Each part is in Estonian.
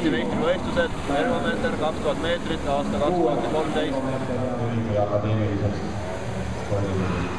Eesti meistrivõistlused, Termomeeter 2000 meetrit, aasta 2013. Akadeemilisest spordiliidust.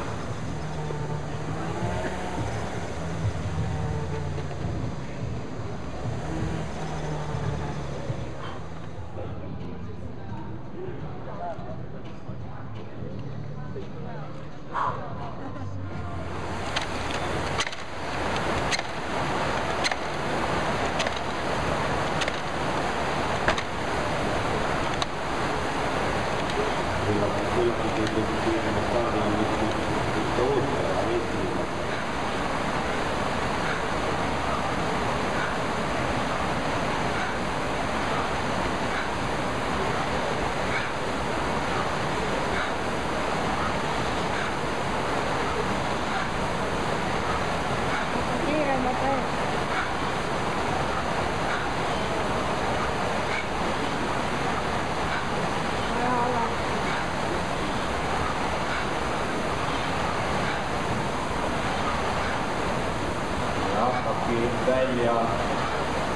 välja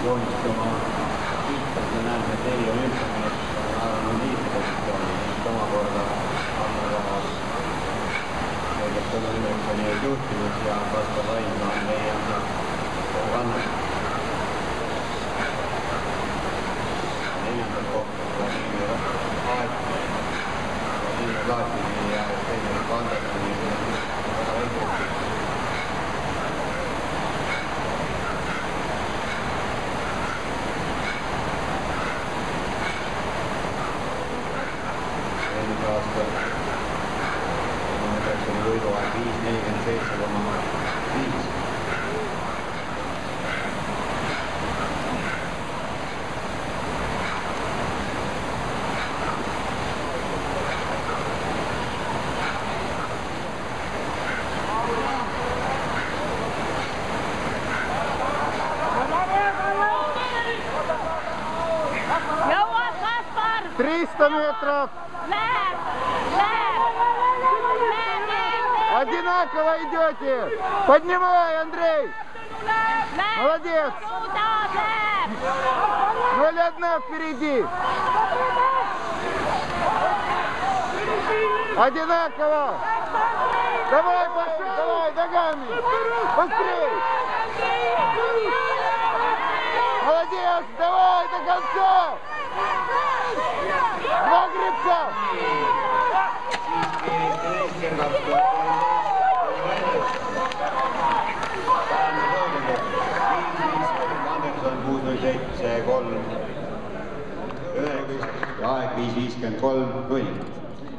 joonistuma lihtsalt me näeme, et eri olümpiamees on liitpositsiooni, mis omakorda annab kõigest on olümpiani juhtinud ja Kaspar Raidma on leianud kannab. Neljandal kohtul on Liivi Aet ja Liivi Laatini ja teine Kandatini väga väike. Võiduaeg 5.47,5. Jõuad, Kaspar! 300 meetrov! Одинаково идете! Поднимай, Андрей! Молодец! 0-1 впереди! Одинаково! Давай, пошел! Давай, ногами! Быстрей! Молодец! Давай до конца! Два гребца! Anderson 6.07.3 ja aeg 5.53.0.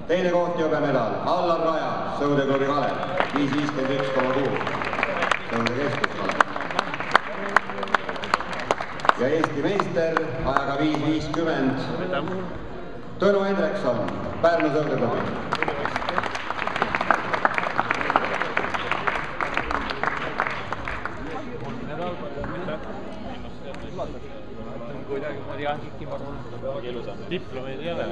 Teine koht jõbemedal, Allar Raja, Sõudeklubi Kalev, 5.51,6. Sõude keskuskalev. Ja Eesti meister ajaga 5.50. Tõnu Hendrikson, Pärnu Sõudeklubi. Diplomeid ei ole.